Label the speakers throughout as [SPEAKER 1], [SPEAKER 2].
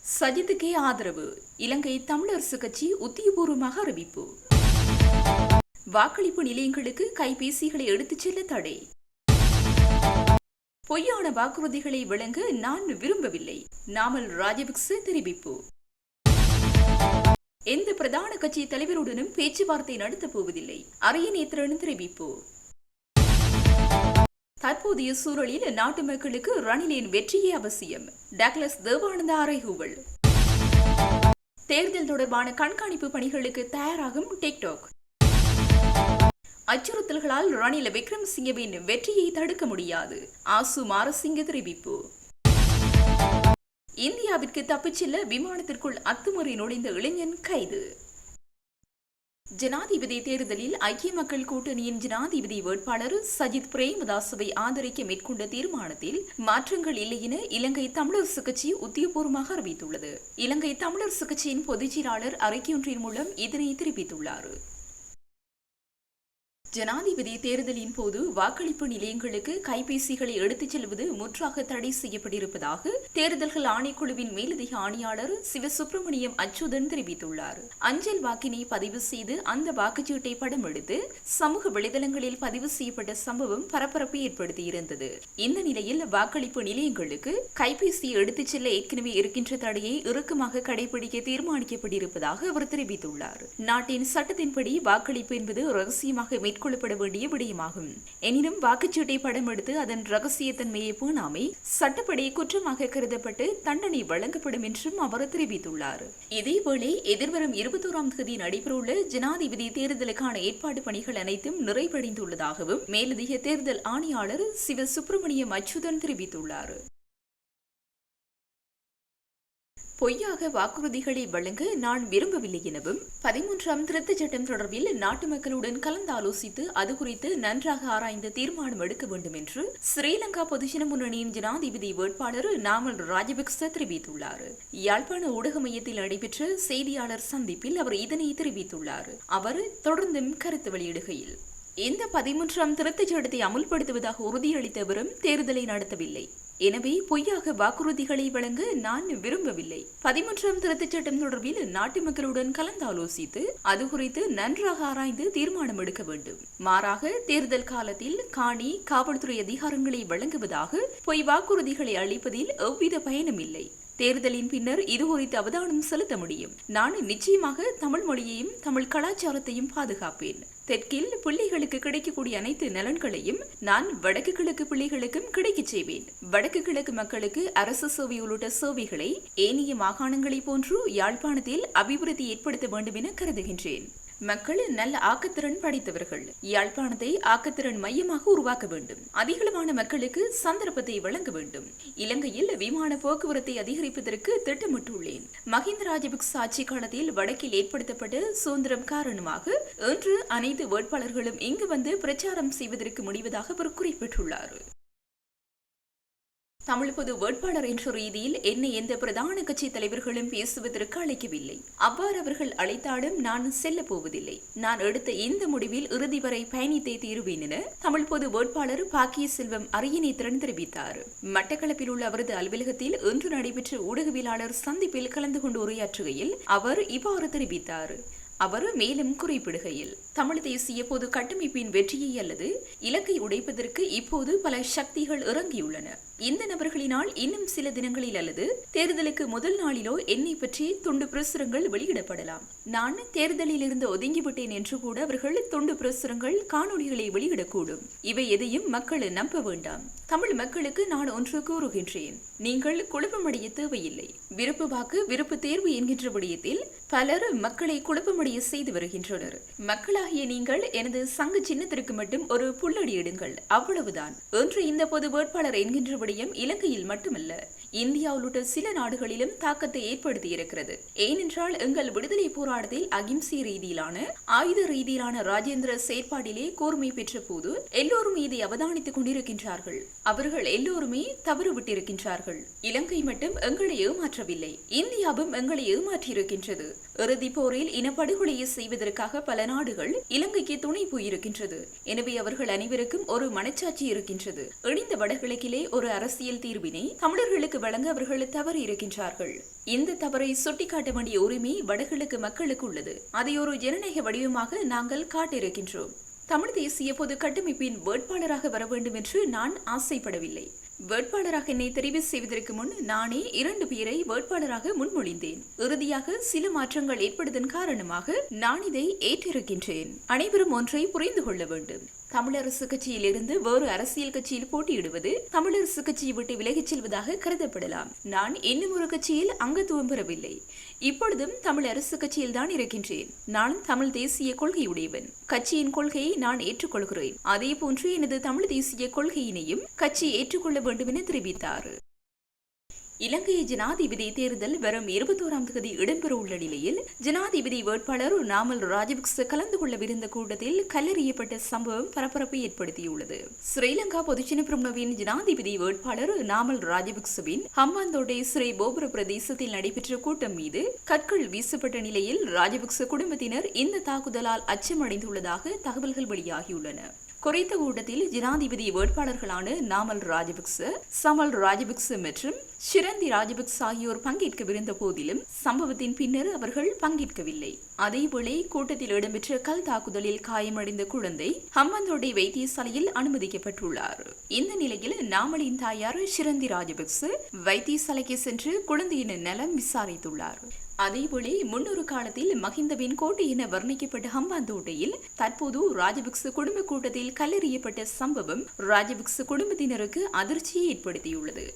[SPEAKER 1] சஜித்துக்கே ஆதரவு. இலங்கை தமிழரசு கட்சி உத்தியபூர்வமாக அறிவிப்பு. வாக்களிப்பு நிலையங்களுக்கு கைபேசிகளை எடுத்துச் செல்ல தடை. பொய்யான வாக்குறுதிகளை வழங்க நான் விரும்பவில்லை. நாமல் ராஜபக்ச தெரிவிப்பு. எந்த பிரதான கட்சி தலைவருடனும் பேச்சுவார்த்தை நடத்தப் போவதில்லை. அரியநேத்திரன் தெரிவிப்பு. தற்போதைய சூழலில் நாட்டு மக்களுக்கு ரணிலின் வெற்றியே அவசியம். டக்ளஸ் தேவானந்த அறைகூவல். தேர்தல் தொடர்பான கண்காணிப்பு பணிகளுக்கு தயாராகும் டிக்டாக். அச்சுறுத்தல்களால் ரணில் விக்ரமசிங்கவின் வெற்றியை தடுக்க முடியாது. ஆசு மாரசிங்க தெரிவிப்பு. இந்தியாவிற்கு தப்பிச் செல்ல விமானத்திற்குள் அத்துமுறை நுழைந்த இளைஞன் கைது. ஜனாதிபதி தேர்தலில் ஐக்கிய மக்கள் கூட்டணியின் ஜனாதிபதி வேட்பாளர் சஜித் பிரேமதாசவை ஆதரிக்க மேற்கொண்ட தீர்மானத்தில் மாற்றங்கள் இல்லை என இலங்கை தமிழரசு கட்சி உத்தியபூர்வமாக அறிவித்துள்ளது. இலங்கை தமிழரசு கட்சியின் பொதுச் செயலாளர் அறிக்கையொன்றின் மூலம் இதனை தெரிவித்துள்ளார். ஜனாதிபதி தேர்தலின் போது வாக்களிப்பு நிலையங்களுக்கு கைபேசிகளை எடுத்துச் செல்வது முற்றாக தடை செய்யப்பட்டிருப்பதாக தேர்தல்கள் ஆணைக்குழுவின் மேலதிக ஆணையாளர் சிவசுப்பிரமணியம் அச்சுதன் தெரிவித்துள்ளார். அஞ்சல் வாக்கினை பதிவு செய்து அந்த வாக்குச்சீட்டை படம் எடுத்து சமூக வலைதளங்களில் பதிவு செய்யப்பட்ட சம்பவம் பரபரப்பை ஏற்படுத்தியிருந்தது. இந்த நிலையில் வாக்களிப்பு நிலையங்களுக்கு கைபேசியை எடுத்துச் செல்ல ஏற்கனவே இருக்கின்ற தடையை இறுக்கமாக கடைபிடிக்க தீர்மானிக்கப்பட்டிருப்பதாக அவர் தெரிவித்துள்ளார். நாட்டின் சட்டத்தின்படி வாக்களிப்பு என்பது ரகசியமாக கொள்ளப்பட வேண்டிய விடயமாகும். எனினும் வாக்குச்சீட்டை படம் எடுத்து அதன் ரகசியத்தன்மையை பேணாமை சட்டப்படி குற்றமாக கருதப்பட்டு தண்டனை வழங்கப்படும் என்றும் அவர் தெரிவித்துள்ளார். இதேவேளை எதிர்வரும் 21ஆம் தேதி நடைபெறவுள்ள ஜனாதிபதி தேர்தலுக்கான ஏற்பாடு பணிகள் அனைத்தும் நிறைவடைந்துள்ளதாகவும் மேலதிக தேர்தல் ஆணையாளர் சிவ சுப்பிரமணியம் அச்சுதன் தெரிவித்துள்ளார். பொய்யாக வாக்குறுதிகளை வழங்க நான் விரும்பவில்லை எனவும் 13ஆம் திருத்தச் சட்டம் தொடர்பில் நாட்டு மக்களுடன் கலந்தாலோசித்து அது குறித்து நன்றாக ஆராய்ந்து தீர்மானம் எடுக்க வேண்டும் என்று ஸ்ரீலங்கா பொதுஜன முன்னணியின் ஜனாதிபதி வேட்பாளர் நாமல் ராஜபக்ச தெரிவித்துள்ளார். யாழ்ப்பாண ஊடக மையத்தில் நடைபெற்ற செய்தியாளர் சந்திப்பில் அவர் இதனை தெரிவித்துள்ளார். அவர் தொடர்ந்தும் கருத்து வெளியிடுகையில், இந்த 13ஆம் திருத்தச் சட்டத்தை அமுல்படுத்துவதாக உறுதியளித்தவரும் தேர்தலை நடத்தவில்லை. எனவே பொய்யாக வாக்குறுதிகளை வழங்க நான் விரும்பவில்லை. 13ஆம் திருத்தச் சட்டம் தொடர்பில் நாட்டு மக்களுடன் கலந்தாலோசித்து அது குறித்து நன்றாக ஆராய்ந்து தீர்மானம் எடுக்க வேண்டும். மாறாக தேர்தல் காலத்தில் காணி காவல்துறை அதிகாரங்களை வழங்குவதாக பொய் வாக்குறுதிகளை அளிப்பதில் எவ்வித பயனும் இல்லை. தேர்தலின் பின்னர் இது குறித்து அவதானம் செலுத்த முடியும். நான் நிச்சயமாக தமிழ் மொழியையும் தமிழ் கலாச்சாரத்தையும் பாதுகாப்பேன். தெற்கில் பிள்ளைகளுக்கு கிடைக்கக்கூடிய அனைத்து நலன்களையும் நான் வடக்கு கிழக்கு பிள்ளைகளுக்கும் கிடைக்கச் செய்வேன். வடக்கு கிழக்கு மக்களுக்கு அரசு சேவை உள்ளிட்ட சேவைகளை ஏனைய மாகாணங்களை போன்று யாழ்ப்பாணத்தில் அபிவிருத்தி ஏற்படுத்த வேண்டும் என கருதுகின்றேன். மக்கள் நல்ல ஆக்கத்திறன் படைத்தவர்கள். யாழ்ப்பாணத்தை ஆக்கத்திறன் மையமாக உருவாக்க வேண்டும். அதிகளவான மக்களுக்கு சந்தர்ப்பத்தை வழங்க வேண்டும். இலங்கையில் விமான போக்குவரத்தை அதிகரிப்பதற்கு திட்டமிட்டுள்ளேன். மஹிந்த ராஜபக்ச ஆட்சி காலத்தில் வடக்கில் ஏற்படுத்தப்பட்ட சுதந்திரம் காரணமாக இன்று அனைத்து வேட்பாளர்களும் இங்கு வந்து பிரச்சாரம் செய்வதற்கு முடிவதாக அவர் குறிப்பிட்டுள்ளார். தமிழ் பொது வேட்பாளர் என்ற ரீதியில் என்னை எந்த பிரதான கட்சி தலைவர்களும் பேசுவதற்கு அழைக்கவில்லை. அவ்வாறு அவர்கள் அழைத்தாலும் நான் செல்ல போவதில்லை. நான் எடுத்த இந்த முடிவில் இறுதி வரை பயணித்தே தீருவேன் என தமிழ் பொது வேட்பாளர் பாக்கிய செல்வம் அரியநேத்திரன் தெரிவித்தார். மட்டக்களப்பில் உள்ள அவரது அலுவலகத்தில் இன்று நடைபெற்ற ஊடகவியலாளர் சந்திப்பில் கலந்து கொண்டு உரையாற்றுகையில் அவர் இவ்வாறு தெரிவித்தார். அவர் மேலும் குறிப்பிடுகையில், தமிழ் தேசிய பொது கட்டமைப்பின் வெற்றியை அல்லது இலக்கை உடைப்பதற்கு இப்போது பல சக்திகள் இறங்கியுள்ளன. இந்த நபர்களினால் இன்னும் சில தினங்களில் அல்லது தேர்தலுக்கு முதல் நாளிலோ என்னை பற்றி துண்டு பிரசுரங்கள் வெளியிடப்படலாம். நான் தேர்தலில் இருந்து ஒதுங்கிவிட்டேன் என்று கூட அவர்கள் துண்டு பிரசுரங்கள் காணொலிகளை வெளியிடக்கூடும். இவை எதையும் மக்கள் நம்ப வேண்டாம். தமிழ் மக்களுக்கு நான் ஒன்று கூறுகின்றேன். நீங்கள் குழப்பமடைய தேவையில்லை. விருப்பு வாக்கு விருப்பு தேர்வு என்கின்ற விடயத்தில் பலர் மக்களை குழப்பமடைய செய்து வருகின்றனர். மக்களாகிய நீங்கள் எனது சங்க சின்னத்திற்கு மட்டும் ஒரு புல்லடியிடுங்கள், அவ்வளவுதான் என்று இந்த பொது வேட்பாளர் என்கின்ற விடயம் இலங்கையில் மட்டுமல்ல, இந்தியா உள்ளிட்ட சில நாடுகளிலும் தாக்கத்தை ஏற்படுத்தி இருக்கிறது. ஏனென்றால் எங்கள் விடுதலை போராட்டத்தில் அகிம்சை ரீதியிலான ஆயுத ரீதியிலான ராஜேந்திர செயற்பாட்டிலே கூர்மை பெற்ற போது எல்லோரும் இதை அவதானித்துக் கொண்டிருக்கின்றார்கள். அவர்கள் எல்லோருமே தவறு விட்டிருக்கின்றார்கள். இலங்கை மட்டும் எங்களை ஏமாற்றவில்லை, இந்தியாவும் எங்களை ஏமாற்றியிருக்கின்றது. இறுதி போரில் இனப்படுகொலையை செய்வதற்காக பல நாடுகள் இலங்கைக்கு துணை போயிருக்கின்றது. எனவே அவர்கள் அனைவருக்கும் ஒரு மனச்சாட்சி இருக்கின்றது. இணைந்த வடகிழக்கிலே ஒரு அரசியல் தீர்வினை தமிழர்களுக்கு வழங்க அவர்கள் தவறி இருக்கின்றார்கள். இந்த தவறை சுட்டிக்காட்ட வேண்டிய உரிமை வடகிழக்கு மக்களுக்கு உள்ளது. அதை ஒரு ஜனநாயக வடிவமாக நாங்கள் காட்டியிருக்கின்றோம். தமிழ் தேசிய பொது கட்டமைப்பின் வேட்பாளராக வர வேண்டும் என்று நான் ஆசைப்படவில்லை. வேட்பாளராக என்னை தெரிவு செய்வதற்கு முன் நானே 2 பேரை வேட்பாளராக முன்மொழிந்தேன். இறுதியாக சில மாற்றங்கள் ஏற்படுவதன் காரணமாக நான் இதை ஏற்றிருக்கின்றேன். அனைவரும் ஒன்றை புரிந்து கொள்ள வேண்டும். தமிழரசு கட்சியில் இருந்து வேறு அரசியல் கட்சியில் போட்டியிடுவது தமிழரசு கட்சியை விட்டு விலகிச் செல்வதாக கருதப்படலாம். நான் இன்னும் ஒரு கட்சியில் அங்கத்துவம் பெறவில்லை. இப்பொழுதும் தமிழ் அரசு கட்சியில் தான் இருக்கின்றேன். நான் தமிழ் தேசிய கொள்கையுடையவன். கட்சியின் கொள்கையை நான் ஏற்றுக்கொள்கிறேன். அதே போன்று எனது தமிழ் தேசிய கொள்கையினையும் கட்சி ஏற்றுக்கொள்ள வேண்டும் என தெரிவித்தார். இலங்கை ஜனாதிபதி தேர்தல் வரும் 21ஆம் தேதி இடம்பெற உள்ள நிலையில் ஜனாதிபதி வேட்பாளர் நாமல் ராஜபக்ச கலந்து கொள்ளவிருந்த கூட்டத்தில் கல்லெறியப்பட்ட சம்பவம் பரபரப்பை ஏற்படுத்தியுள்ளது. ஸ்ரீலங்கா பொதுஜன பெரமுனவின் ஜனாதிபதி வேட்பாளர் நாமல் ராஜபக்சவின் ஹம்பாந்தோட்டை ஸ்ரீ போபுர பிரதேசத்தில் நடைபெற்ற கூட்டம் மீது கற்கள் வீசப்பட்ட நிலையில் ராஜபக்ச குடும்பத்தினர் இந்த தாக்குதலால் அச்சமடைந்துள்ளதாக தகவல்கள் வெளியாகியுள்ளன. குறித்த கூட்டத்தில் ஜனாதிபதி வேட்பாளர்களான நாமல் ராஜபக்ச, சமல் ராஜபக்ச மற்றும் ஷிரந்தி ராஜபக்ச ஆகியோர் பங்கேற்கவிருந்த போதிலும் சம்பவத்தின் பின்னர் அவர்கள் பங்கேற்கவில்லை. அதேவேளை கூட்டத்தில் இடம்பெற்ற கல் தாக்குதலில் காயமடைந்த குழந்தை ஹம்பாந்தோட்டை வைத்தியசாலையில் அனுமதிக்கப்பட்டுள்ளார். இந்த நிலையில் நாமலின் தாயார் ஷிரந்தி ராஜபக்ச வைத்தியசாலைக்கு சென்று குழந்தையின் நலம் விசாரித்துள்ளார். அதேவேளை முன்னொரு காலத்தில் மஹிந்தவின் கோட்டை என வர்ணிக்கப்பட்ட ஹம்பாந்தோட்டையில் தற்போது ராஜபக்ச குடும்ப கூட்டத்தில் கல்லெறியப்பட்ட சம்பவம் ராஜபக்ச குடும்பத்தினருக்கு அதிர்ச்சியை ஏற்படுத்தியுள்ளது.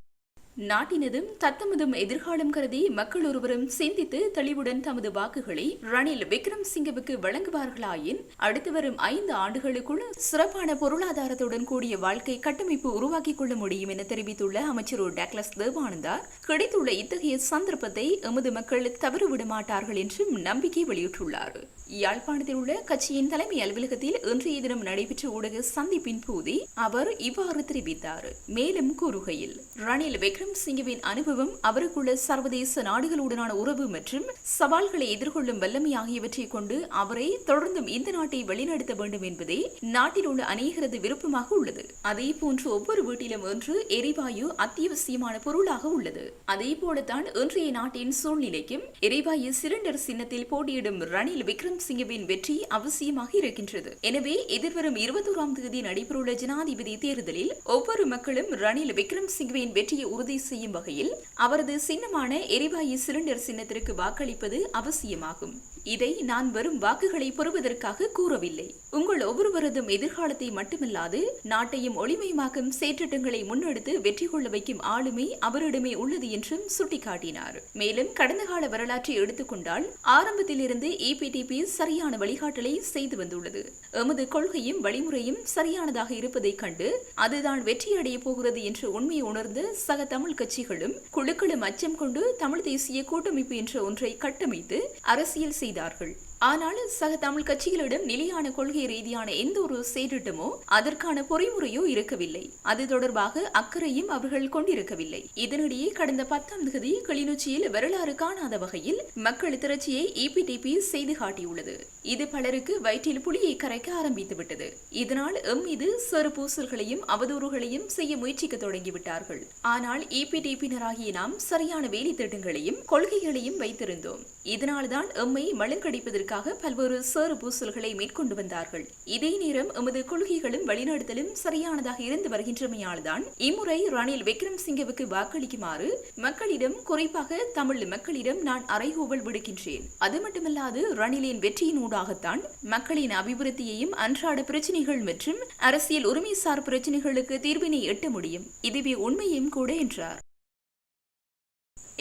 [SPEAKER 1] நாட்டினதும் தத்தமதும் எதிர்காலம் கருதி மக்கள் ஒருவரும் சிந்தித்து தெளிவுடன் தமது வாக்குகளை ரணில் விக்ரமசிங்கவுக்கு வழங்குவார்களாயின் அடுத்து வரும் 5 ஆண்டுகளுக்குள் சிறப்பான பொருளாதாரத்துடன் கூடிய வாழ்க்கை கட்டமைப்பு உருவாக்கிக் கொள்ள முடியும் என தெரிவித்துள்ள அமைச்சர் டக்ளஸ் தேவானந்தா கிடைத்துள்ள இத்தகைய சந்தர்ப்பத்தை எமது மக்கள் தவறவிட மாட்டார்கள் என்றும் நம்பிக்கை வெளியிட்டுள்ளார். யாழ்ப்பாணத்தில் உள்ள கட்சியின் தலைமை அலுவலகத்தில் இன்றைய தினம் நடைபெற்ற ஊடக சந்திப்பின் போதே அவர் இவ்வாறு தெரிவித்தார். மேலும் கூறுகையில், ரணில் விக்ரமசிங்கவின் அனுபவம், அவருக்குள்ள சர்வதேச நாடுகளுடனான உறவு மற்றும் சவால்களை எதிர்கொள்ளும் வல்லமை ஆகியவற்றை கொண்டு அவரை தொடர்ந்தும் இந்த நாட்டை வழிநடத்த வேண்டும் என்பதே நாட்டில் உள்ள அநேகரது விருப்பமாக உள்ளது. அதே போன்று ஒவ்வொரு வீட்டிலும் இன்று எரிவாயு அத்தியாவசியமான பொருளாக உள்ளது. அதே போலத்தான் இன்றைய நாட்டின் சூழ்நிலைக்கும் எரிவாயு சிலிண்டர் சின்னத்தில் போட்டியிடும் ரணில் விக்ரமசிங்கவின் வெற்றி அவசியமாக இருக்கின்றது. எனவே எதிர்வரும் 21ஆம் தேதி நடைபெறவுள்ள ஜனாதிபதி தேர்தலில் ஒவ்வொரு மக்களும் ரணில் விக்ரமசிங்கவின் வெற்றியை உறுதி செய்யும் வகையில் அவரது சின்னமான எரிவாயு சிலிண்டர் சின்னத்திற்கு வாக்களிப்பது அவசியமாகும். இதை நான் வெறும் வாக்குகளை பெறுவதற்காக கூறவில்லை. உங்கள் ஒவ்வொருவரதும் எதிர்காலத்தை மட்டுமல்லாது நாட்டையும் ஒளிமயமாக்கும் செயற்றிட்டங்களை முன்னெடுத்து வெற்றி கொள்ள வைக்கும் ஆளுமை அவரிடமே உள்ளது என்றும் சுட்டிக்காட்டினார். மேலும் கடந்த கால வரலாற்றை எடுத்துக்கொண்டால் ஆரம்பத்திலிருந்து EPTP சரியான வழிகாட்டலை செய்து வந்துள்ளது. எமது கொள்கையும் வழிமுறையும் சரியானதாக இருப்பதைக் கண்டு அதுதான் வெற்றியடைய போகிறது என்ற உண்மையை உணர்ந்த சக தமிழ் கட்சிகளும் குழுக்களும் அச்சம் கொண்டு தமிழ் தேசிய கூட்டமைப்பு என்ற ஒன்றை கட்டமைத்து அரசியல் செய்தார்கள். ஆனால் சக தமிழ் கட்சிகளிடம் நிலையான கொள்கை ரீதியான எந்த ஒரு செயற்றிட்டமோ அதற்கான பொறிமுறையோ இருக்கவில்லை. அது தொடர்பாக அக்கறையும் அவர்கள் கொண்டிருக்கவில்லை. இதனிடையே கடந்த 10ஆம் தேதி கிளிநொச்சியில் வரலாறு காணாத வகையில் மக்கள் திரட்சியை EPTP செய்து காட்டியுள்ளது. இது பலருக்கு வயிற்றில் புலியை கரைக்க ஆரம்பித்துவிட்டது. இதனால் மீது சிறு பூசல்களையும் அவதூறுகளையும் செய்ய முயற்சிக்க தொடங்கிவிட்டார்கள். ஆனால் EPTP-னராகிய நாம் சரியான வேலை திட்டங்களையும் கொள்கைகளையும் வைத்திருந்தோம். இதனால்தான் எம்மை மழுங்கடிப்பதற்கு பல்வேறு சேறு பூசல்களை மேற்கொண்டு வந்தார்கள். இதே நேரம் எமது கொள்கைகளும் வழிநடத்தலும் சரியானதாக இருந்து வருகின்றமையால் தான் இம்முறை ரணில் விக்ரமசிங்கவுக்கு வாக்களிக்குமாறு மக்களிடம், குறிப்பாக தமிழ் மக்களிடம் நான் அறைகூவல் விடுக்கின்றேன். அது மட்டுமல்லாது ரணிலின் வெற்றியின் ஊடாகத்தான் மக்களின் அபிவிருத்தியையும் அன்றாட பிரச்சனைகள் மற்றும் அரசியல் உரிமைசார் பிரச்சனைகளுக்கு தீர்வினை எட்ட முடியும். இதுவே உண்மையும் கூட என்றார்.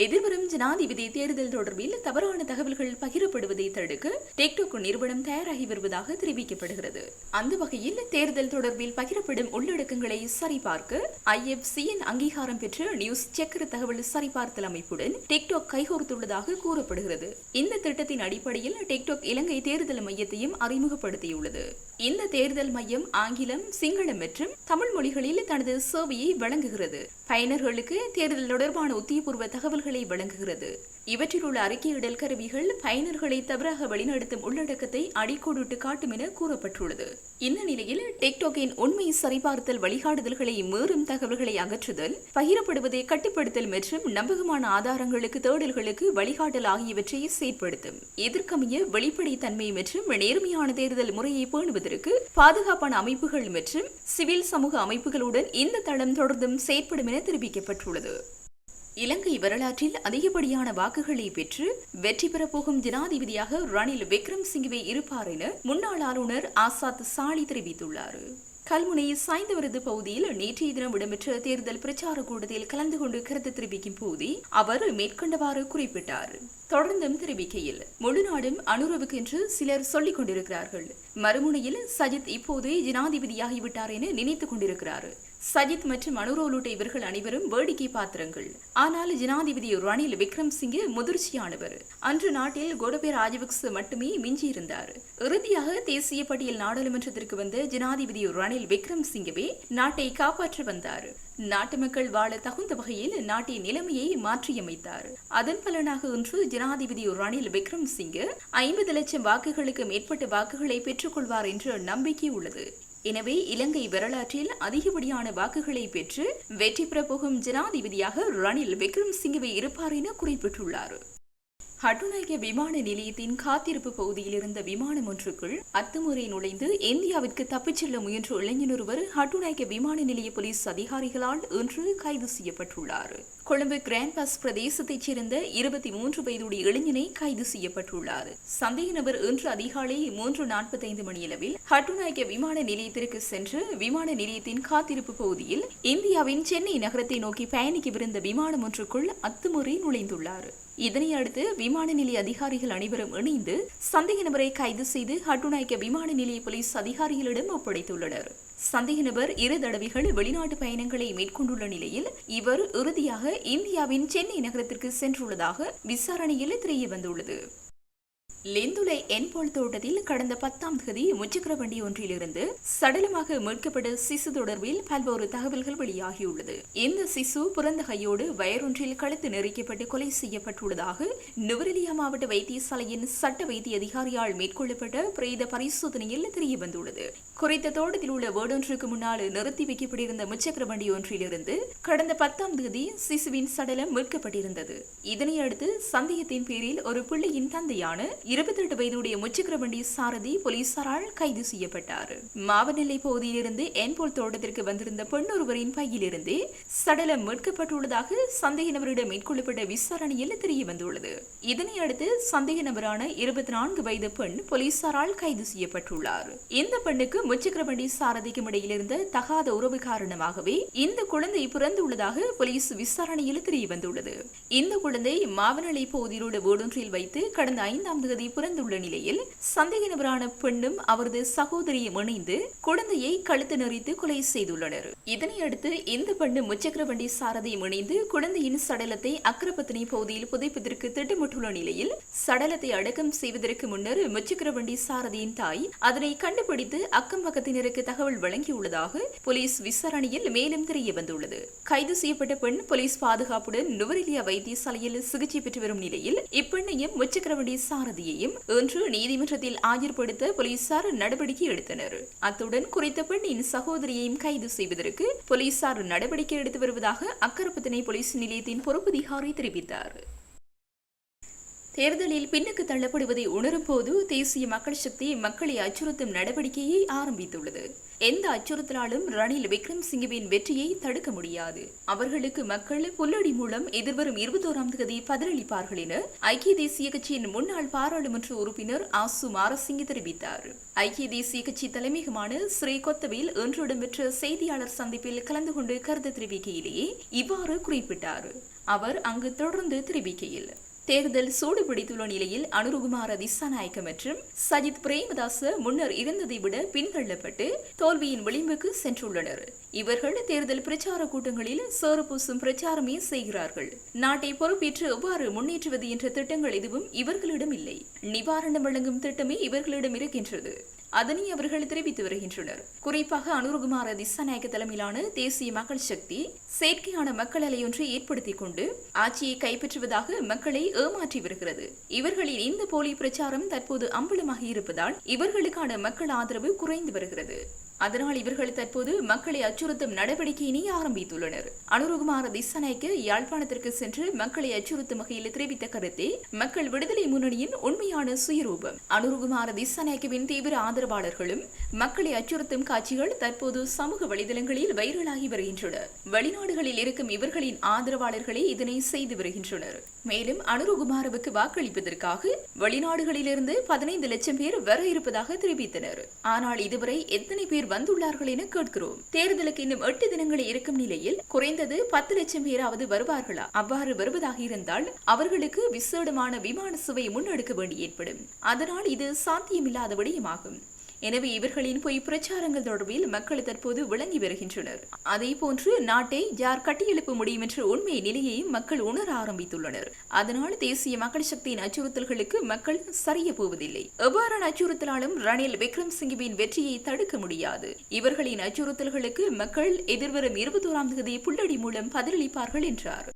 [SPEAKER 1] எதிர்வரும் ஜனாதிபதி தேர்தல் தொடர்பில் தவறான தகவல்கள் பகிரப்படுவதை தடுக்க டிக்டாக் நிறுவனம் தயாராகி வருவதாக தெரிவிக்கப்படுகிறது. அந்த வகையில் தேர்தல் தொடர்பில் பகிரப்படும் உள்ளடக்கங்களை சரிபார்க்க IFCN அங்கீகாரம் பெற்ற நியூஸ் செக்கர் தகவல் சரிபார்த்தல் அமைப்புடன் டிக்டாக் கைகோர்த்துள்ளதாக கூறப்படுகிறது. இந்த திட்டத்தின் அடிப்படையில் டிக்டாக் இலங்கை தேர்தல் மையத்தையும் அறிமுகப்படுத்தியுள்ளது. இந்த தேர்தல் மையம் ஆங்கிலம், சிங்களம் மற்றும் தமிழ் மொழிகளில் தனது சேவையை வழங்குகிறது. பயனர்களுக்கு தேர்தல் தொடர்பான உத்தியபூர்வ தகவல்கள் தகவல்களை வழங்குகிறது. இவற்றில் உள்ள அறிக்கையிடல் கருவிகள் பயனர்களை தவறாக வழிநடத்தும் உள்ளடக்கத்தை அடிக்கோடிட்டு காட்டும் என கூறப்பட்டுள்ளது. இந்த நிலையில் டிக்டாக்கின் உண்மை சரிபார்த்தல் வழிகாட்டுதல்களை மீறும் தகவல்களை அகற்றுதல், பகிரப்படுவதை கட்டுப்படுத்தல் மற்றும் நம்பகமான ஆதாரங்களுக்கு தேடல்களுக்கு வழிகாட்டல் ஆகியவற்றை செயற்படுத்தும். எதிர்க்கமைய வெளிப்படைத்தன்மை மற்றும் நேர்மையான தேர்தல் முறையை பேணுவதற்கு பாதுகாப்பான அமைப்புகள் மற்றும் சிவில் சமூக அமைப்புகளுடன் இந்த தளம் தொடர்ந்தும் செயற்படும் என தெரிவிக்கப்பட்டுள்ளது. இலங்கை வரலாற்றில் அதிகப்படியான வாக்குகளை பெற்று வெற்றி பெறப்போகும் ஜனாதிபதியாக ரணில் விக்ரமசிங்கவே இருப்பார் என முன்னாள் ஆளுநர் ஆசாத் சாலி தெரிவித்துள்ளார். கல்முனை சாய்ந்தவரது பகுதியில் நேற்றைய தினம் இடம்பெற்ற தேர்தல் பிரச்சார கூட்டத்தில் கலந்து கொண்டு கருத்து தெரிவிக்கும் போதே அவர் மேற்கண்டவாறு குறிப்பிட்டார். தொடர்ந்தும் தெரிவிக்கையில், முழு நாடும் அனுரவுக்கு என்று சிலர் சொல்லிக் கொண்டிருக்கிறார்கள். மறுமுனையில் சஜித் இப்போதே ஜனாதிபதியாகிவிட்டார் என நினைத்துக் கொண்டிருக்கிறார். சஜித் மற்றும் அனுர உள்ளிட்ட இவர்கள் அனைவரும் வேடிக்கை பாத்திரங்கள். ஆனால் ஜனாதிபதி ரணில் விக்ரமசிங்கே முதிர்ச்சியானவர். அன்று நாட்டில் கோடபய ராஜபக்ச மட்டுமே மிஞ்சியிருந்தார். இறுதியாக தேசிய பட்டியல் நாடாளுமன்றத்திற்கு வந்த ஜனாதிபதி ரணில் விக்ரமசிங்கவே நாட்டை காப்பாற்ற வந்தார். நாட்டு மக்கள் வாழ தகுந்த வகையில் நாட்டின் நிலைமையை மாற்றியமைத்தார். அதன் பலனாக இன்று ஜனாதிபதி ரணில் விக்ரமசிங்கே 50 லட்சம் வாக்குகளுக்கு மேற்பட்ட வாக்குகளை பெற்றுக் கொள்வார் என்ற நம்பிக்கை உள்ளது. எனவே இலங்கை வரலாற்றில் அதிகப்படியான வாக்குகளை பெற்று வெற்றி பெறப்போகும் ஜனாதிபதியாக ரணில் விக்ரமசிங்கவே இருப்பார் என குறிப்பிட்டுள்ளார். ஹட்டுநாயக்க விமான நிலையத்தின் காத்திருப்பு பகுதியில் இருந்த விமானம் ஒன்றுக்குள் அத்துமுறை நுழைந்து இந்தியாவிற்கு தப்பிச் செல்ல முயன்ற இளைஞர் ஒருவர் ஹட்டுநாயக்க விமான நிலைய போலீஸ் அதிகாரிகளால் இன்று கைது செய்யப்பட்டுள்ளார். கொழும்பு கிராண்ட் பாஸ் பிரதேசத்தைச் சேர்ந்த 23 வயதுடைய இளைஞனை கைது செய்யப்பட்டுள்ளார். சந்தேக நபர் இன்று அதிகாலை 3:45 மணியளவில் ஹட்டுநாயக்க விமான நிலையத்திற்கு சென்று விமான நிலையத்தின் காத்திருப்பு பகுதியில் இந்தியாவின் சென்னை நகரத்தை நோக்கி பயணிக்கவிருந்த விமானம் ஒன்றுக்குள் அத்துமுறை நுழைந்துள்ளார். இதனை அடுத்து விமான நிலைய அதிகாரிகள் அனைவரும் இணைந்து சந்தேக நபரை கைது செய்து ஹட்டுநாயக்க விமான நிலைய போலீஸ் அதிகாரிகளிடம் ஒப்படைத்துள்ளனர். சந்தேக நபர் 2 தடவைகள் வெளிநாட்டு பயணங்களை மேற்கொண்டுள்ள நிலையில் இவர் இறுதியாக இந்தியாவின் சென்னை நகரத்திற்கு சென்றுள்ளதாக விசாரணையில் தெரிய வந்துள்ளது. லெந்துலை என்போல் தோட்டத்தில் கடந்த 10ஆம் தேதி முச்சக்கர வண்டி ஒன்றிலிருந்து சடலமாக மீட்கப்பட்ட சிசு தொடர்பில் பல்வேறு தகவல்கள் வெளியாகியுள்ளது. இந்த சிசு பிறந்த கையோடு வயரொன்றில் கழுத்து நெரிக்கப்பட்டு கொலை செய்யப்பட்டுள்ளதாக நுவரெலியா மாவட்ட வைத்தியசாலையின் சட்ட வைத்திய அதிகாரியால் மேற்கொள்ளப்பட்ட பிரேத பரிசோதனையில் தெரியவந்துள்ளது. குறித்த தோட்டத்தில் உள்ள வீடொன்றுக்கு முன்னால் நிறுத்தி வைக்கப்பட்டிருந்த முச்சக்கர வண்டி ஒன்றிலிருந்து கடந்த 10ஆம் தேதி சிசுவின் சடலம் மீட்கப்பட்டிருந்தது. இதனையடுத்து சந்தேகத்தின் பேரில் ஒரு பிள்ளையின் தந்தையான 28 வயதுடைய முச்சக்கர வண்டி சாரதி போலீசாரால் கைது செய்யப்பட்டார். மாவனெல்லை பகுதியிலிருந்து என்போல் தோட்டத்திற்கு வந்திருந்த பெண்ணொருவரின் பையிலிருந்து சடலம் மீட்கப்பட்டுள்ளதாக சந்தேக நபரிடம் மேற்கொள்ளப்பட்ட விசாரணையில் தெரிய வந்துள்ளது. இதனையடுத்து சந்தேக நபரான 24 வயது பெண் போலீசாரால் கைது செய்யப்பட்டுள்ளார். இந்த பெண்ணுக்கு முச்சக்கர வண்டி சாரதிக்கும் இடையில் இருந்த தகாத உறவு காரணமாகவே இந்த குழந்தை பிறந்துள்ளதாக போலீஸ் விசாரணையில் தெரிய வந்துள்ளது. இந்த குழந்தை மாவனெல்லை பகுதியில் உள்ள வீடொன்றில் வைத்து கடந்த 5ஆம் தேதி பிறந்துள்ள நிலையில் சந்தேக நபரான பெண்ணும் அவரது சகோதரியும் இணைந்து குழந்தையை கழுத்து நெரித்து கொலை செய்துள்ளனர். இதனையடுத்து இந்த பெண்ணு முச்சக்கர வண்டி சாரதியும் இணைந்து குழந்தையின் சடலத்தை அக்கரப்பத்தினை பகுதியில் புதைப்பதற்கு திட்டமிட்டுள்ள நிலையில் சடலத்தை அடக்கம் செய்வதற்கு முன்னர் முச்சக்கர வண்டி சாரதியின் தாய் அதனை கண்டுபிடித்து அக்கம் பக்கத்தினருக்கு தகவல் வழங்கியுள்ளதாக போலீஸ் விசாரணையில் மேலும் தெரிய வந்துள்ளது. கைது செய்யப்பட்ட பெண் போலீஸ் பாதுகாப்புடன் நுவரெலியா வைத்தியசாலையில் சிகிச்சை பெற்று வரும் நிலையில் இப்பெண்ணையும் முச்சக்கர வண்டி சாரதியையும் இன்று நீதிமன்றத்தில் ஆஜர்படுத்த போலீசார் நடவடிக்கை எடுத்தனர். அத்துடன் குறித்த பெண்ணின் சகோதரியையும் கைது செய்வதற்கு போலீசார் நடவடிக்கை எடுத்து வருவதாக அக்கரப்பத்தினை போலீஸ் நிலையத்தின் பொறுப்பதிகாரி தெரிவித்தார். தேர்தலில் பின்னுக்கு தள்ளப்படுவதை உணரும் போது தேசிய மக்கள் சக்தி மக்களை அச்சுறுத்தும் நடவடிக்கையை ஆரம்பித்துள்ளது. எந்த அச்சுறுத்தலாலும் ரணில் விக்ரமசிங்கவின் வெற்றியை தடுக்க முடியாது. அவர்களுக்கு மக்கள் புல்லடி மூலம் எதிர்வரும் 21ஆம் தேதி பதிலளிப்பார்கள் என ஐக்கிய தேசிய கட்சியின் முன்னாள் பாராளுமன்ற உறுப்பினர் ஆசு மாரசிங்க தெரிவித்தார். ஐக்கிய தேசிய கட்சி தலைமையகமான ஸ்ரீகொத்தவில் இன்று இடம்பெற்ற செய்தியாளர் சந்திப்பில் கலந்து கொண்டு கருத்து தெரிவிக்கையிலேயே இவ்வாறு குறிப்பிட்டார். அவர் அங்கு தொடர்ந்து தெரிவிக்கையில், தேர்தல் சூடுபிடித்துள்ள நிலையில் அனுருகுமார திசாநாயக்க மற்றும் சஜித் பிரேமதாச முன்னர் இருந்ததை விட பின்தள்ளப்பட்டு தோல்வியின் விளிம்புக்கு சென்றுள்ளனர். இவர்கள் தேர்தல் பிரச்சார கூட்டங்களில் சேறு பூசும் பிரச்சாரமே செய்கிறார்கள். நாட்டை பொறுப்பேற்று எவ்வாறு முன்னேற்றுவது என்ற திட்டங்கள் எதுவும் இவர்களிடம் இல்லை. நிவாரணம் வழங்கும் திட்டமே இவர்களிடம் இருக்கின்றது. அதனை அவர்கள் தெரிவித்து வருகின்றனர். குறிப்பாக அனுருகுமார திசாநாயக்க தலைமையிலான தேசிய மக்கள் சக்தி செயற்கையான மக்கள் அலையொன்றை ஏற்படுத்திக் கொண்டு ஆட்சியை கைப்பற்றுவதாக மக்களை ஏமாற்றி வருகிறது. இவர்களின் இந்த போலி பிரச்சாரம் தற்போது அம்பலமாக இருப்பதால் இவர்களுக்கான மக்கள் ஆதரவு குறைந்து வருகிறது. அதனால் இவர்கள் தற்போது மக்களை அச்சுறுத்தும் நடவடிக்கையினை ஆரம்பித்துள்ளனர். அனுருகுமார திசாநாயக்க யாழ்ப்பாணத்திற்கு சென்று மக்களை அச்சுறுத்தும் வகையில் தெரிவித்த கருத்தே மக்கள் விடுதலை முன்னணியின் உண்மையான சுயரூபம். அனுருகுமார திசாநாயக்கவின் தீவிர ஆதரவாளர்களும் மக்களை அச்சுறுத்தும் காட்சிகள் தற்போது சமூக வலைதளங்களில் வைரலாகி வருகின்றன. வெளிநாடுகளில் இருக்கும் இவர்களின் ஆதரவாளர்களே இதனை செய்து வருகின்றனர். மேலும் அனுருகுமாரவுக்கு வாக்களிப்பதற்காக வெளிநாடுகளிலிருந்து 15 லட்சம் பேர் வர இருப்பதாக தெரிவித்தனர். ஆனால் இதுவரை எத்தனை பேர் வந்துள்ளார்கள் என கேட்கிறோம். தேர்தலுக்கு இன்னும் 8 தினங்களே இருக்கும் நிலையில் குறைந்தது 10 லட்சம் பேராவது வருவார்களா? அவ்வாறு வருவதாக இருந்தால் அவர்களுக்கு விசேடமான விமான சுவை முன்னெடுக்க வேண்டி ஏற்படும். அதனால் இது சாத்தியமில்லாத விடயமாகும். எனவே இவர்களின் பொய் பிரச்சாரங்கள் தொடர்பில் மக்கள் தற்போது விளங்கி வருகின்றனர். அதே போன்று நாட்டை யார் கட்டியெழுப்ப முடியும் என்ற உண்மை நிலையையும் மக்கள் உணர ஆரம்பித்துள்ளனர். அதனால் தேசிய மக்கள் சக்தியின் அச்சுறுத்தல்களுக்கு மக்கள் சரிய போவதில்லை. எவ்வாறான அச்சுறுத்தலாலும் ரணில் விக்ரமசிங்கவின் வெற்றியை தடுக்க முடியாது. இவர்களின் அச்சுறுத்தல்களுக்கு மக்கள் எதிர்வரும் 21ஆம் தேதி புல்லடி மூலம் பதிலளிப்பார்கள் என்றார்.